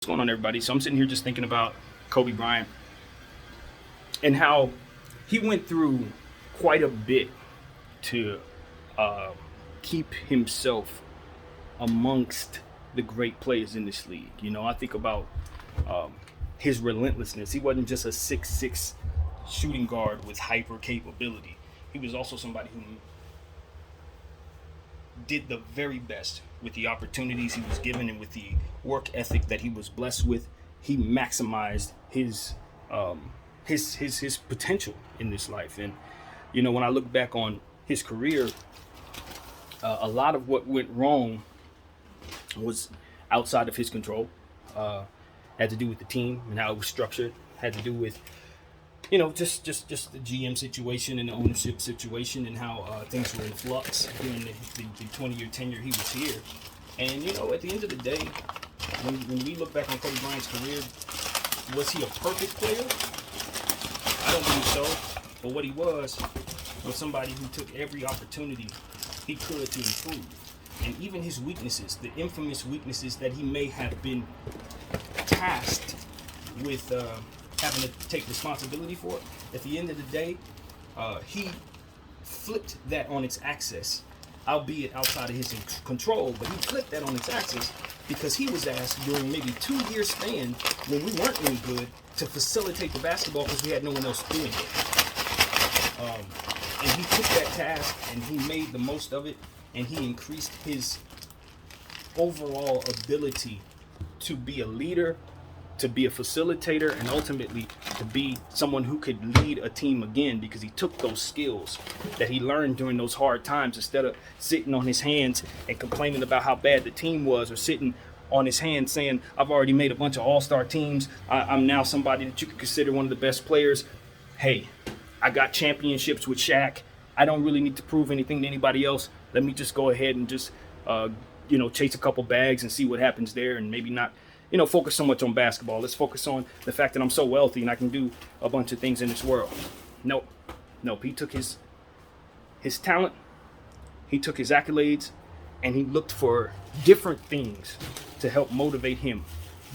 What's going on, everybody? So I'm sitting here just thinking about Kobe Bryant and how he went through quite a bit to uh, keep himself amongst the great players in this league. I think about um, his relentlessness. He wasn't just a 6'6" shooting guard with hyper capability. He was also somebody who did the very best with the opportunities he was given and with the work ethic that he was blessed with. He maximized his potential in this life. And when I look back on his career, a lot of what went wrong was outside of his control. Had to do with the team and how it was structured. Had to do with just the GM situation and the ownership situation and how things were in flux during the 20-year tenure he was here. And, at the end of the day, when we look back on Kobe Bryant's career, was he a perfect player? I don't believe so. But what he was somebody who took every opportunity he could to improve. And even his weaknesses, the infamous weaknesses that he may have been tasked with having to take responsibility for it. At the end of the day, he flipped that on its axis, albeit outside of his control, but he flipped that on its axis because he was asked during maybe 2 year span when we weren't really good to facilitate the basketball because we had no one else doing it. And he took that task and he made the most of it, and he increased his overall ability to be a leader, to be a facilitator, and ultimately to be someone who could lead a team again, because he took those skills that he learned during those hard times, instead of sitting on his hands and complaining about how bad the team was, or sitting on his hands saying, I've already made a bunch of all-star teams, I'm now somebody that you could consider one of the best players. Hey, I got championships with Shaq. I don't really need to prove anything to anybody else. Let me just go ahead and just chase a couple bags and see what happens there, and maybe not focus so much on basketball. Let's focus on the fact that I'm so wealthy and I can do a bunch of things in this world. Nope. He took his talent, he took his accolades, and he looked for different things to help motivate him,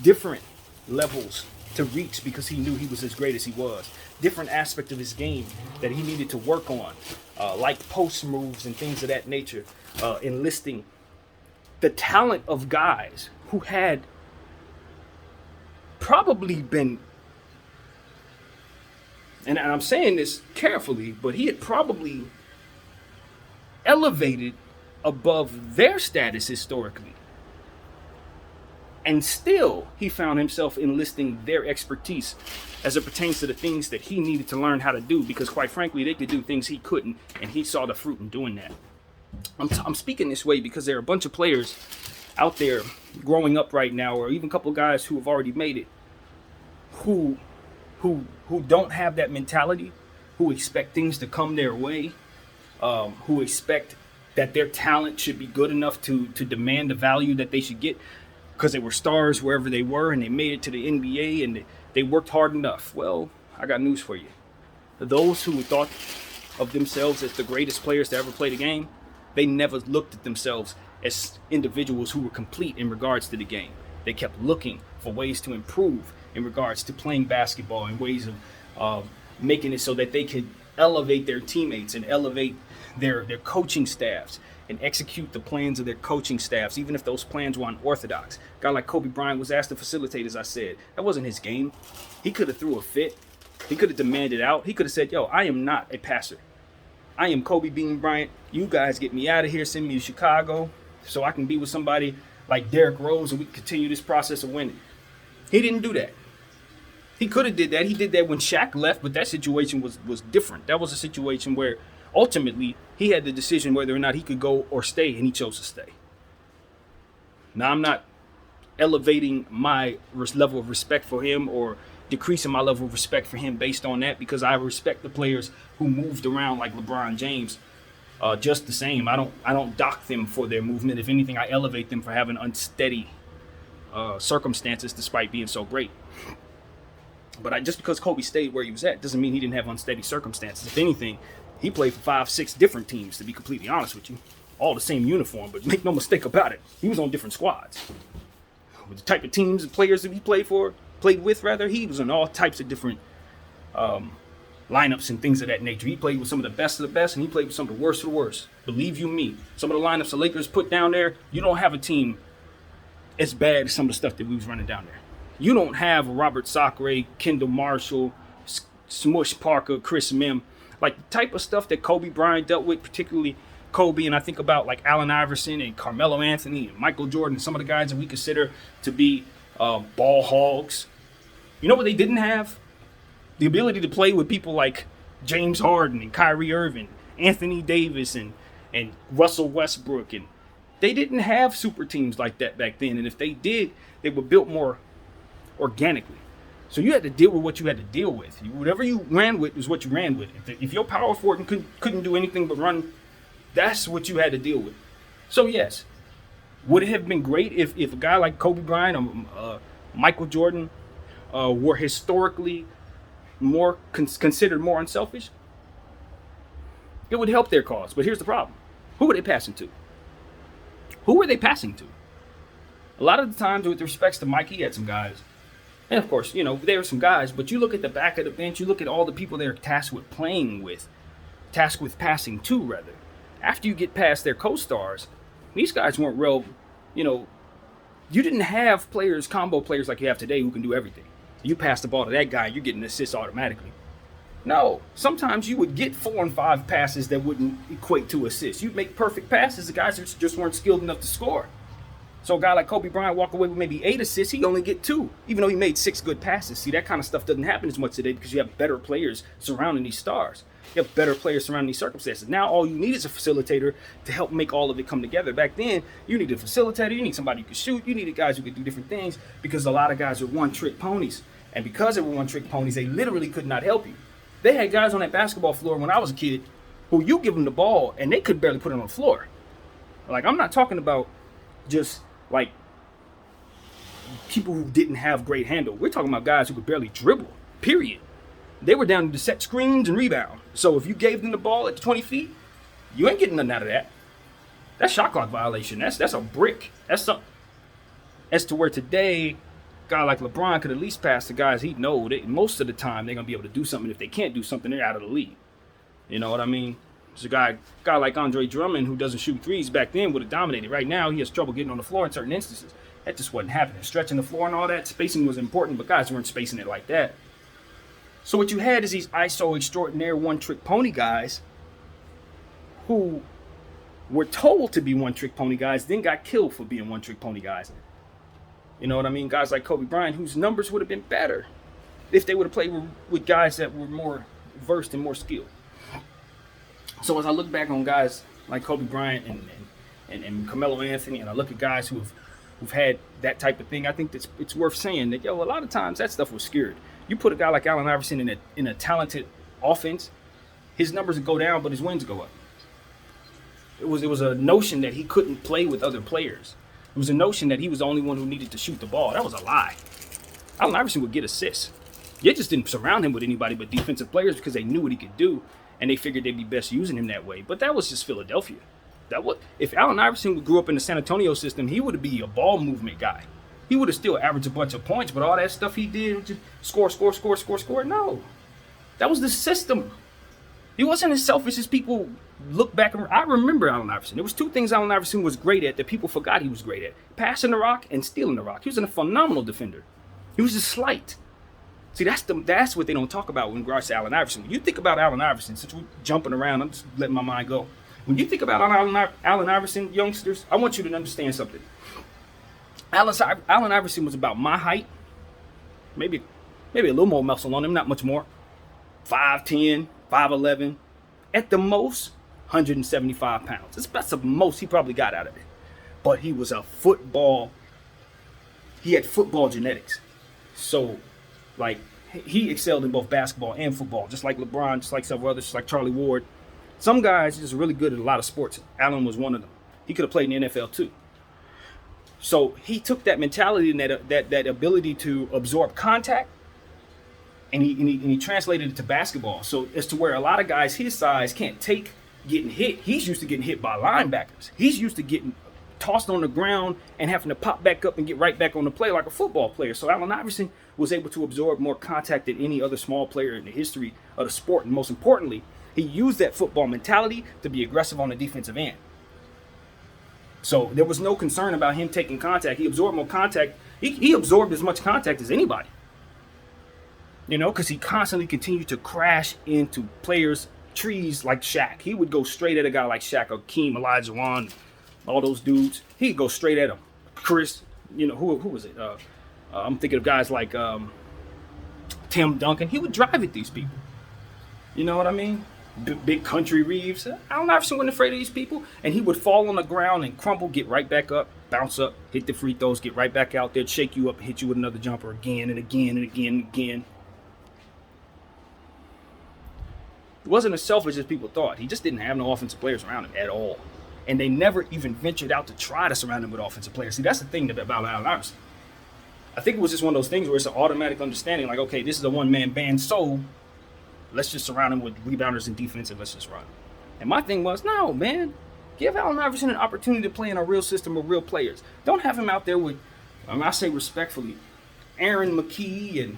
different levels to reach, because he knew he was as great as he was, different aspect of his game that he needed to work on, like post moves and things of that nature, enlisting the talent of guys who had probably been, and I'm saying this carefully, but he had probably elevated above their status historically. And still, he found himself enlisting their expertise as it pertains to the things that he needed to learn how to do, because quite frankly, they could do things he couldn't, and he saw the fruit in doing that. I'm speaking this way because there are a bunch of players out there growing up right now, or even a couple of guys who have already made it, who don't have that mentality, who expect things to come their way, who expect that their talent should be good enough to demand the value that they should get because they were stars wherever they were and they made it to the NBA and they worked hard enough. Well, I got news for you. Those who thought of themselves as the greatest players to ever play the game, they never looked at themselves as individuals who were complete in regards to the game. They kept looking for ways to improve in regards to playing basketball, and ways of making it so that they could elevate their teammates and elevate their coaching staffs and execute the plans of their coaching staffs, even if those plans were unorthodox. A guy like Kobe Bryant was asked to facilitate, as I said. That wasn't his game. He could have threw a fit. He could have demanded out. He could have said, yo, I am not a passer. I am Kobe Bean Bryant. You guys get me out of here, send me to Chicago so I can be with somebody like Derrick Rose and we can continue this process of winning. He didn't do that. He could have did that. He did that when Shaq left, but that situation was different. That was a situation where ultimately he had the decision whether or not he could go or stay, and he chose to stay. Now, I'm not elevating my level of respect for him or decreasing my level of respect for him based on that, because I respect the players who moved around like LeBron James just the same. I don't dock them for their movement. If anything, I elevate them for having unsteady circumstances despite being so great. But just because Kobe stayed where he was at doesn't mean he didn't have unsteady circumstances. If anything, he played for 5, 6 different teams, to be completely honest with you. All the same uniform, but make no mistake about it, he was on different squads. with the type of teams and players that he played with rather, he was in all types of different lineups and things of that nature. He played with some of the best, and he played with some of the worst. Believe you me, some of the lineups the Lakers put down there, you don't have a team as bad as some of the stuff that we was running down there. You don't have Robert Sacre, Kendall Marshall, Smush Parker, Chris Mim, like the type of stuff that Kobe Bryant dealt with, particularly Kobe, and I think about like Allen Iverson and Carmelo Anthony and Michael Jordan, some of the guys that we consider to be ball hogs. You know what they didn't have? The ability to play with people like James Harden and Kyrie Irving, Anthony Davis and Russell Westbrook, and they didn't have super teams like that back then. And if they did, they were built more organically. So you had to deal with what you had to deal with. Whatever you ran with is what you ran with. If your power forward couldn't do anything but run, that's what you had to deal with. So yes, would it have been great if a guy like Kobe Bryant or Michael Jordan were historically more considered more unselfish? It would help their cause. But here's the problem: who were they passing to? Who were they passing to? A lot of the times, with respects to Mike, he had some guys. And of course, there were some guys, but you look at the back of the bench, you look at all the people they're tasked with passing to, rather. After you get past their co-stars, these guys weren't real, you didn't have combo players like you have today who can do everything. You pass the ball to that guy, you're getting assists automatically. No, sometimes you would get 4 and 5 passes that wouldn't equate to assists. You'd make perfect passes, the guys just weren't skilled enough to score. So a guy like Kobe Bryant walk away with maybe 8 assists, he only get 2, even though he made 6 good passes. See, that kind of stuff doesn't happen as much today because you have better players surrounding these stars. You have better players surrounding these circumstances. Now all you need is a facilitator to help make all of it come together. Back then, you needed a facilitator, you need somebody who could shoot, you needed guys who could do different things because a lot of guys are one-trick ponies. And because they were one-trick ponies, they literally could not help you. They had guys on that basketball floor when I was a kid who you give them the ball and they could barely put it on the floor. Like, I'm not talking about just like people who didn't have great handle. We're talking about guys who could barely dribble, period. They were down to set screens and rebound. So if you gave them the ball at 20 feet, you ain't getting nothing out of that. That's shot clock violation. That's a brick. That's something. As to where today, a guy like LeBron could at least pass the guys he know that most of the time they're going to be able to do something. If they can't do something, they're out of the league. You know what I mean? There's a guy like Andre Drummond who doesn't shoot threes back then would have dominated. Right now, he has trouble getting on the floor in certain instances. That just wasn't happening. Stretching the floor and all that, spacing was important, but guys weren't spacing it like that. So what you had is these ISO extraordinaire one-trick pony guys who were told to be one-trick pony guys, then got killed for being one-trick pony guys. You know what I mean? Guys like Kobe Bryant, whose numbers would have been better if they would have played with guys that were more versed and more skilled. So as I look back on guys like Kobe Bryant and Carmelo Anthony, and I look at guys who've had that type of thing, I think it's worth saying that, a lot of times that stuff was scared. You put a guy like Allen Iverson in a talented offense, his numbers would go down, but his wins go up. It was a notion that he couldn't play with other players. It was a notion that he was the only one who needed to shoot the ball. That was a lie. Allen Iverson would get assists. They just didn't surround him with anybody but defensive players because they knew what he could do, and they figured they'd be best using him that way. But that was just Philadelphia. If Allen Iverson grew up in the San Antonio system, he would be a ball movement guy. He would have still averaged a bunch of points, but all that stuff he did, just score. No, that was the system. He wasn't as selfish as people look back. I remember Allen Iverson. There was 2 things Allen Iverson was great at that people forgot he was great at: passing the rock and stealing the rock. He was a phenomenal defender. He was just slight. See, that's what they don't talk about when regards to Allen Iverson. When you think about Allen Iverson, since we're jumping around, I'm just letting my mind go. When you think about Allen Iverson, youngsters, I want you to understand something. Allen Iverson was about my height, maybe a little more muscle on him, not much more. 5'10", 5'11", at the most 175 pounds. That's the most he probably got out of it. But he was he had football genetics. So, he excelled in both basketball and football, just like LeBron, just like several others, just like Charlie Ward. Some guys are just really good at a lot of sports. Allen was one of them. He could have played in the NFL too. So he took that mentality and that ability to absorb contact, and he translated it to basketball. So as to where a lot of guys his size can't take getting hit. He's used to getting hit by linebackers. He's used to getting tossed on the ground and having to pop back up and get right back on the play like a football player. So Allen Iverson was able to absorb more contact than any other small player in the history of the sport. And most importantly, he used that football mentality to be aggressive on the defensive end. So there was no concern about him taking contact. He absorbed more contact. He absorbed as much contact as anybody. You know, because he constantly continued to crash into players' trees like Shaq. He would go straight at a guy like Shaq, Akeem, Olajuwon, all those dudes. He'd go straight at him. Chris, you know, who was it? I'm thinking of guys like Tim Duncan. He would drive at these people. You know what I mean? Big Country Reeves. Allen Iverson wasn't afraid of these people. And he would fall on the ground and crumble, get right back up, bounce up, hit the free throws, get right back out there, shake you up, hit you with another jumper again and again and again and again. It wasn't as selfish as people thought. He just didn't have no offensive players around him at all. And they never even ventured out to try to surround him with offensive players. See, that's the thing about Allen Iverson. I think it was just one of those things where it's an automatic understanding, like, okay, this is a one-man band, so let's just surround him with rebounders and defense and let's just run. And my thing was, no, man, give Allen Iverson an opportunity to play in a real system of real players. Don't have him out there with, I say respectfully, Aaron McKee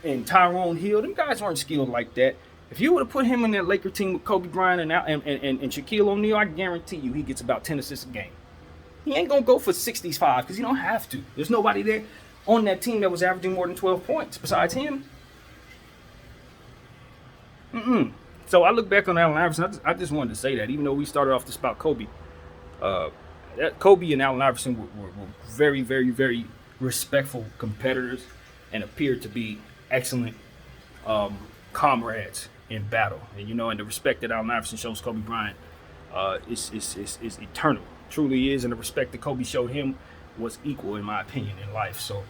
and Tyrone Hill. Them guys weren't skilled like that. If you would have put him in that Laker team with Kobe Bryant and Shaquille O'Neal, I guarantee you he gets about 10 assists a game. He ain't going to go for 65 because he don't have to. There's nobody there on that team that was averaging more than 12 points besides him. So I look back on Allen Iverson. I just wanted to say that, even though we started off to spout Kobe, Kobe and Allen Iverson were very, very, very respectful competitors and appeared to be excellent comrades in battle. And, you know, and the respect that Allen Iverson shows Kobe Bryant is eternal. Truly is. And the respect that Kobe showed him was equal, in my opinion, in life. So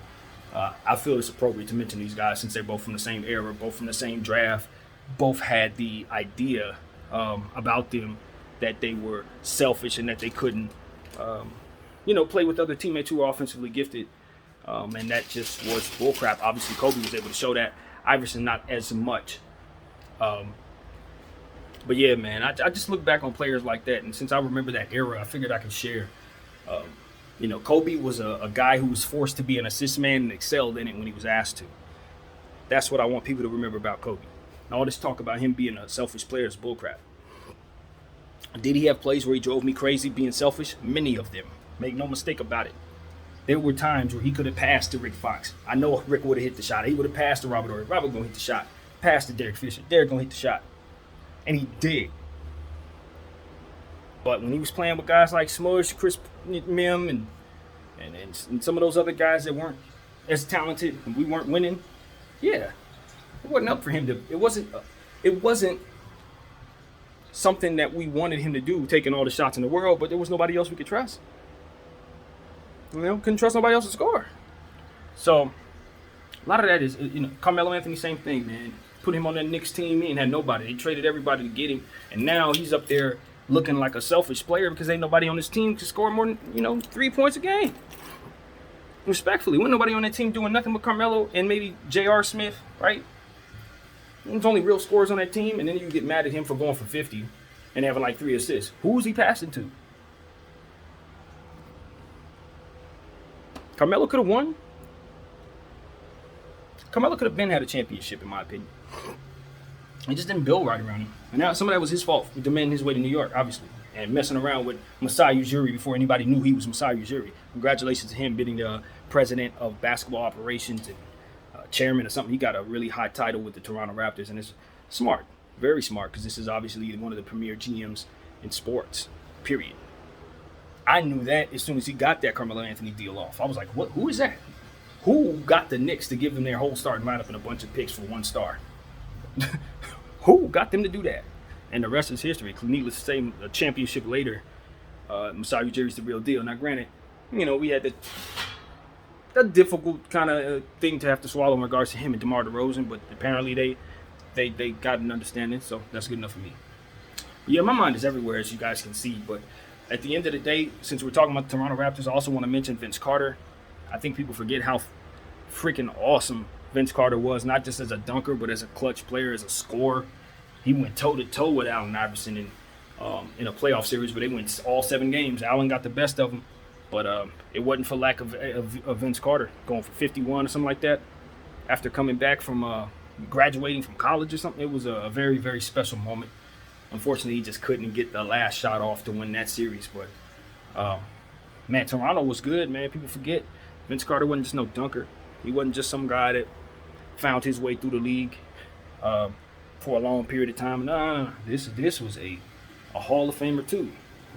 I feel it's appropriate to mention these guys since they're both from the same era, both from the same draft, both had the idea about them that they were selfish and that they couldn't, play with other teammates who were offensively gifted. And that just was bullcrap. Obviously, Kobe was able to show that. Iverson not as much. But yeah, man, I just look back on players like that, and since I remember that era, I figured I could share. Kobe was a guy who was forced to be an assist man and excelled in it when he was asked to. That's what I want people to remember about Kobe. And all this talk about him being a selfish player is bullcrap. Did he have plays where he drove me crazy being selfish? Many of them. Make no mistake about it. There were times where he could have passed to Rick Fox. I know Rick would have hit the shot. He would have passed to Robert Horry. Robert gonna hit the shot. Passed to Derek Fisher. Derek gonna hit the shot. And he did. But when he was playing with guys like Smush, Chris Mim, and some of those other guys that weren't as talented and we weren't winning, yeah, it wasn't up for him to. It wasn't something that we wanted him to do, taking all the shots in the world. But there was nobody else we could trust. Couldn't trust nobody else to score. So a lot of that is, Carmelo Anthony, same thing, man. Put him on that Knicks team, he ain't had nobody. They traded everybody to get him, and now he's up there looking like a selfish player because ain't nobody on his team to score more than 3 points a game. Respectfully, wasn't nobody on that team doing nothing but Carmelo and maybe J.R. Smith, right? There's only real scorers on that team, and then you get mad at him for going for 50 and having like 3 assists. Who was he passing to? Carmelo could have won. Carmelo could have had a championship, in my opinion. He just didn't build right around him. And now some of that was his fault for demanding his way to New York, obviously, and messing around with Masai Ujiri before anybody knew he was Masai Ujiri. Congratulations to him being the president of basketball operations and chairman or something. He got a really high title with the Toronto Raptors, and it's smart, very smart, because this is obviously one of the premier GMs in sports, period. I knew that as soon as he got that Carmelo Anthony deal off. I was like, what? Who is that? Who got the Knicks to give them their whole starting lineup and a bunch of picks for 1 star? Who got them to do that? And the rest is history. Needless to say, a championship later, Masai Ujiri's the real deal. Now, granted, we had the difficult kind of thing to have to swallow in regards to him and DeMar DeRozan, but apparently they got an understanding, so that's good enough for me. Yeah, my mind is everywhere, as you guys can see, but at the end of the day, since we're talking about the Toronto Raptors, I also want to mention Vince Carter. I think people forget how freaking awesome Vince Carter was, not just as a dunker, but as a clutch player, as a scorer. He went toe-to-toe with Allen Iverson in a playoff series where they went all 7 games. Allen got the best of him, But it wasn't for lack of Vince Carter going for 51 or something like that after coming back from graduating from college or something. It was a very, very special moment. Unfortunately, he just couldn't get the last shot off to win that series. But man, Toronto was good, man. People forget Vince Carter wasn't just no dunker. He wasn't just some guy that found his way through the league for a long period of time. Nah, this was a Hall of Famer too.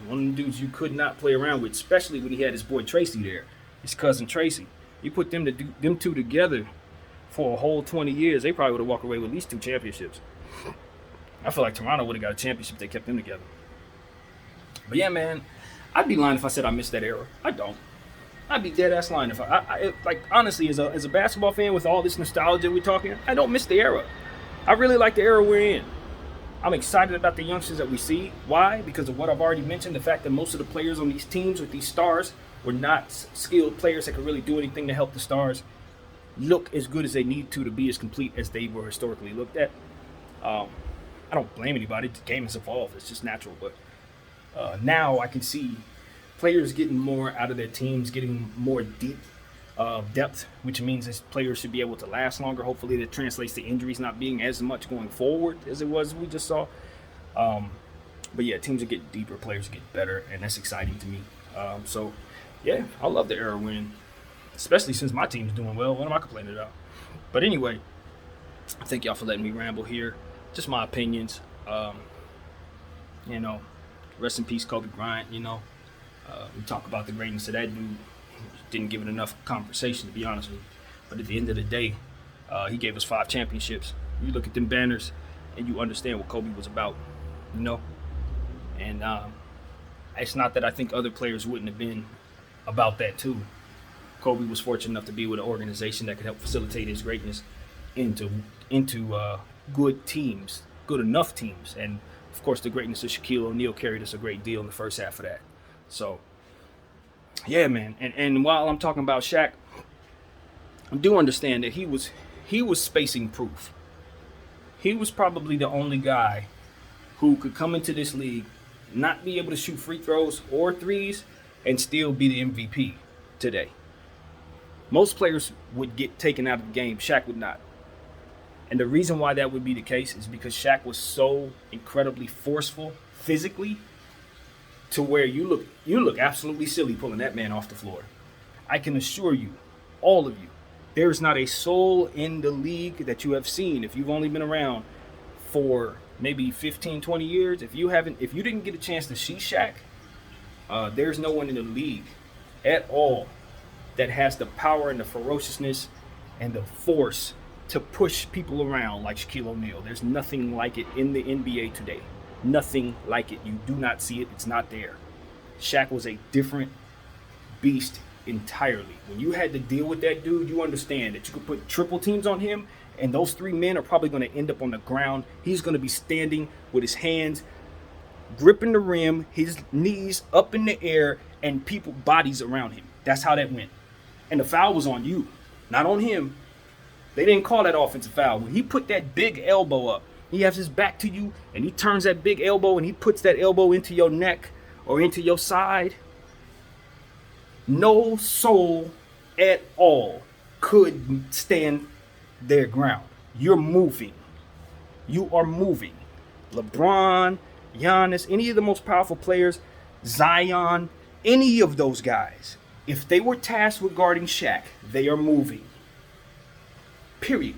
One of the dudes you could not play around with, especially when he had his boy Tracy there, his cousin Tracy. You put them two together for a whole 20 years, they probably would have walked away with at least 2 championships. I feel like Toronto would have got a championship if they kept them together. But yeah, man, I'd be lying if I said I missed that era. I don't. I'd be dead ass lying if I like, honestly, as a basketball fan with all this nostalgia we're talking, I don't miss the era. I really like the era we're in. I'm excited about the youngsters that we see. Why? Because of what I've already mentioned, the fact that most of the players on these teams with these stars were not skilled players that could really do anything to help the stars look as good as they need to be as complete as they were historically looked at. I don't blame anybody. The game has evolved. It's just natural. But now I can see players getting more out of their teams, getting more deep depth, which means that players should be able to last longer. Hopefully that translates to injuries not being as much going forward as it was we just saw. But yeah, teams are getting deeper, players get better, and that's exciting to me. So yeah, I love the era win, especially since my team's doing well. What am I complaining about? But anyway, thank y'all for letting me ramble here. Just my opinions. Rest in peace, Kobe Bryant. We talk about the greatness of that dude. Didn't give it enough conversation, to be honest with you. But at the end of the day, he gave us 5 championships. You look at them banners, and you understand what Kobe was about, And it's not that I think other players wouldn't have been about that too. Kobe was fortunate enough to be with an organization that could help facilitate his greatness into good teams, good enough teams. And of course, the greatness of Shaquille O'Neal carried us a great deal in the first half of that. So yeah, man. And while I'm talking about Shaq, I do understand that he was spacing proof. He was probably the only guy who could come into this league, not be able to shoot free throws or threes, and still be the MVP today. Most players would get taken out of the game. Shaq would not. And the reason why that would be the case is because Shaq was so incredibly forceful physically, to where you look absolutely silly pulling that man off the floor. I can assure you, all of you, there's not a soul in the league that you have seen, if you've only been around for maybe 15, 20 years, if you didn't get a chance to see Shaq, there's no one in the league at all that has the power and the ferociousness and the force to push people around like Shaquille O'Neal. There's nothing like it in the NBA today. Nothing like it. You do not see it. It's not there. Shaq was a different beast entirely. When you had to deal with that dude, you understand that you could put triple teams on him, and those 3 men are probably going to end up on the ground. He's going to be standing with his hands gripping the rim, his knees up in the air, and people bodies around him. That's how that went. And the foul was on you, not on him. They didn't call that offensive foul. When he put that big elbow up, he has his back to you, and he turns that big elbow, and he puts that elbow into your neck or into your side. No soul at all could stand their ground. You're moving. You are moving. LeBron, Giannis, any of the most powerful players, Zion, any of those guys, if they were tasked with guarding Shaq, they are moving. Period.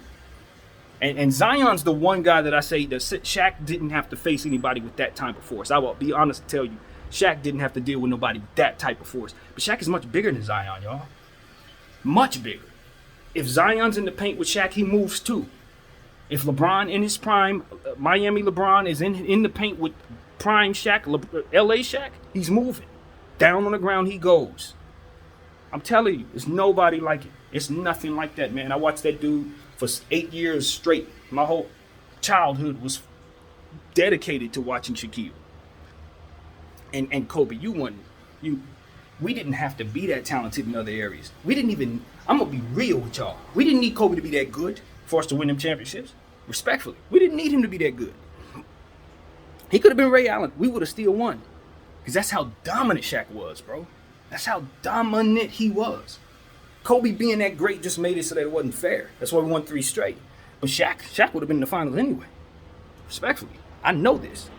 And Zion's the one guy that I say that Shaq didn't have to face anybody with that type of force. I will be honest and tell you, Shaq didn't have to deal with nobody with that type of force. But Shaq is much bigger than Zion, y'all. Much bigger. If Zion's in the paint with Shaq, he moves too. If LeBron in his prime, Miami LeBron is in the paint with prime Shaq, LA Shaq, he's moving. Down on the ground he goes. I'm telling you, there's nobody like it. It's nothing like that, man. I watched that dude for 8 years straight. My whole childhood was dedicated to watching Shaquille. And Kobe, we didn't have to be that talented in other areas. I'm going to be real with y'all. We didn't need Kobe to be that good for us to win them championships. Respectfully. We didn't need him to be that good. He could have been Ray Allen. We would have still won. Because that's how dominant Shaq was, bro. That's how dominant he was. Kobe being that great just made it so that it wasn't fair. That's why we won 3 straight. But Shaq would have been in the finals anyway. Respectfully. I know this.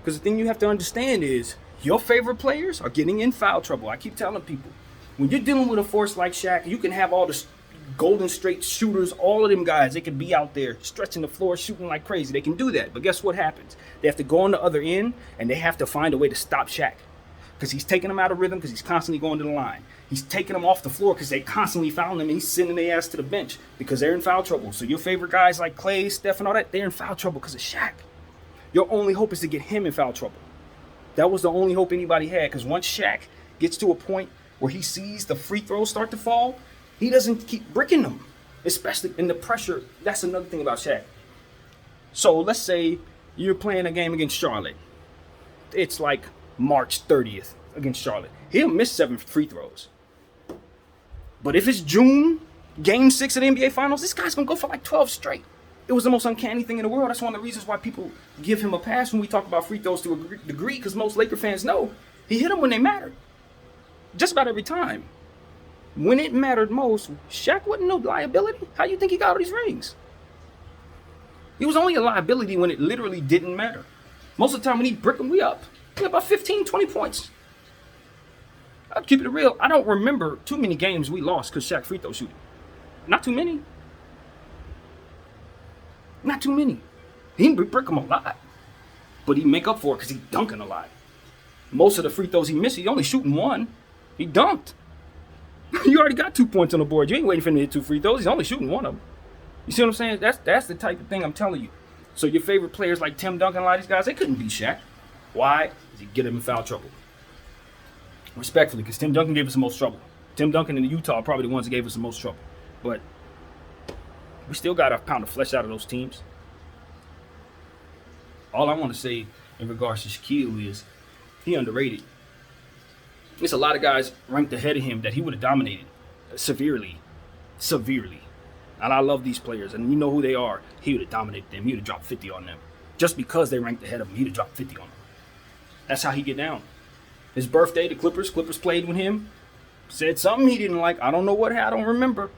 Because the thing you have to understand is your favorite players are getting in foul trouble. I keep telling people, when you're dealing with a force like Shaq, you can have all the Golden State shooters, all of them guys, they can be out there stretching the floor, shooting like crazy. They can do that. But guess what happens? They have to go on the other end, and they have to find a way to stop Shaq. Because he's taking them out of rhythm, because he's constantly going to the line. He's taking them off the floor because they constantly fouling him, and he's sending their ass to the bench because they're in foul trouble. So your favorite guys like Clay, Steph, and all that, they're in foul trouble because of Shaq. Your only hope is to get him in foul trouble. That was the only hope anybody had, because once Shaq gets to a point where he sees the free throws start to fall, he doesn't keep bricking them, especially in the pressure. That's another thing about Shaq. So let's say you're playing a game against Charlotte. It's like March 30th against Charlotte. He'll miss 7 free throws. But if it's June, game 6 of the NBA Finals, this guy's going to go for like 12 straight. It was the most uncanny thing in the world. That's one of the reasons why people give him a pass when we talk about free throws to a degree, because most Laker fans know he hit them when they mattered. Just about every time. When it mattered most, Shaq wasn't no liability. How do you think he got all these rings? He was only a liability when it literally didn't matter. Most of the time when he bricked them, we up. We up about 15, 20 points. I'll keep it real. I don't remember too many games we lost because Shaq free throw shooting. Not too many. Not too many. He brick them a lot. But he make up for it because he dunking a lot. Most of the free throws he missed, he only shooting 1. He dunked. You already got 2 points on the board. You ain't waiting for him to hit 2 free throws. He's only shooting 1 of them. You see what I'm saying? That's the type of thing I'm telling you. So your favorite players like Tim Duncan, a lot of these guys, they couldn't beat Shaq. Why? Because he get him in foul trouble. Respectfully, because Tim Duncan gave us the most trouble. Tim Duncan and Utah are probably the ones that gave us the most trouble. But we still got a pound of flesh out of those teams. All I want to say in regards to Shaquille is he underrated. There's a lot of guys ranked ahead of him that he would have dominated severely. And I love these players, and you know who they are. He would have dominated them. He would have dropped 50 on them. Just because they ranked ahead of him, he would have dropped 50 on them. That's how he get down. His birthday, the Clippers played with him. Said something he didn't like. I don't know what, I don't remember.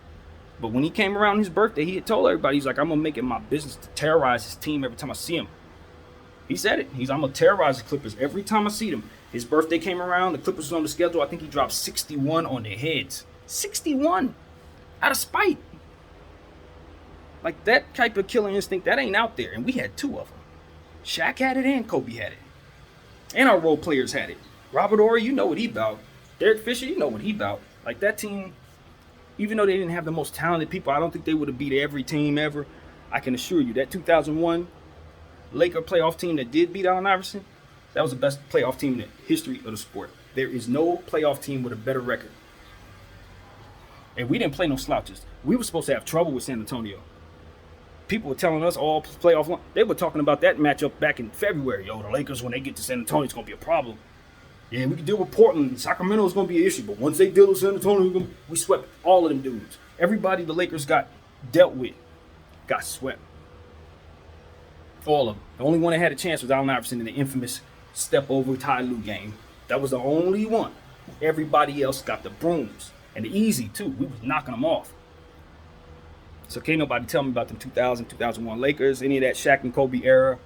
But when he came around his birthday, he had told everybody, he's like, I'm going to make it my business to terrorize his team every time I see him. He said it. I'm going to terrorize the Clippers every time I see them. His birthday came around. The Clippers was on the schedule. I think he dropped 61 on their heads. 61. Out of spite. Like, that type of killer instinct, that ain't out there. And we had 2 of them. Shaq had it and Kobe had it. And our role players had it. Robert Horry, you know what he about. Derek Fisher, you know what he about. Like, that team, even though they didn't have the most talented people, I don't think they would have beat every team ever. I can assure you, that 2001 Laker playoff team that did beat Allen Iverson, that was the best playoff team in the history of the sport. There is no playoff team with a better record. And we didn't play no slouches. We were supposed to have trouble with San Antonio. People were telling us all playoff long. They were talking about that matchup back in February. Yo, the Lakers, when they get to San Antonio, it's going to be a problem. Yeah, we can deal with Portland. Sacramento is going to be an issue. But once they deal with San Antonio, we swept all of them dudes. Everybody the Lakers got dealt with got swept. All of them. The only one that had a chance was Allen Iverson in the infamous step over Ty Lue game. That was the only one. Everybody else got the brooms. And the easy, too. We was knocking them off. So can't nobody tell me about them 2000, 2001 Lakers, any of that Shaq and Kobe era.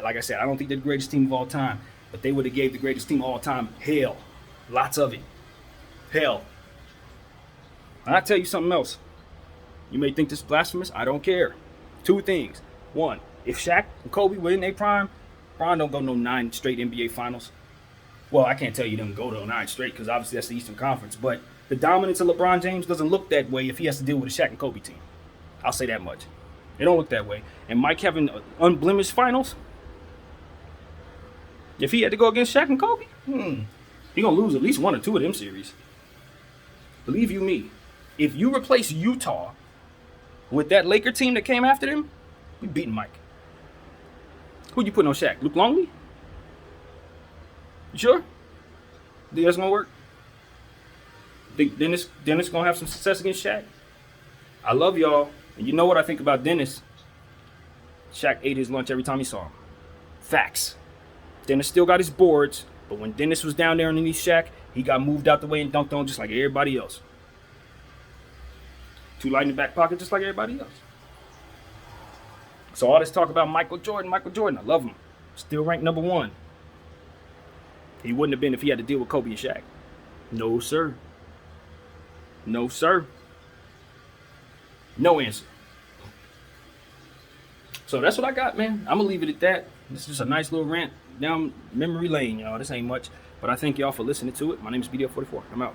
Like I said, I don't think they're the greatest team of all time. But they would have gave the greatest team of all time hell. Lots of it. Hell. And I'll tell you something else. You may think this is blasphemous. I don't care. 2 things. 1, if Shaq and Kobe were in their prime, Bron don't go no 9 straight NBA Finals. Well, I can't tell you them go to 9 straight because obviously that's the Eastern Conference. But the dominance of LeBron James doesn't look that way if he has to deal with a Shaq and Kobe team. I'll say that much. It don't look that way. And Mike having unblemished finals, if he had to go against Shaq and Kobe, he going to lose at least 1 or 2 of them series. Believe you me, if you replace Utah with that Laker team that came after them, we beating Mike. Who you putting on Shaq? Luke Longley? You sure? Think that's gonna work? Think Dennis gonna have some success against Shaq? I love y'all, and you know what I think about Dennis. Shaq ate his lunch every time he saw him. Facts. Dennis still got his boards, But when Dennis was down there underneath Shaq, he got moved out the way and dunked on just like everybody else. Too light in the back pocket just like everybody else. So all this talk about Michael Jordan, I love him. Still ranked number 1. He wouldn't have been if he had to deal with Kobe and Shaq. No, sir. No, sir. No answer. So that's what I got, man. I'm going to leave it at that. This is just a nice little rant down memory lane, y'all. This ain't much. But I thank y'all for listening to it. My name is BDL44. I'm out.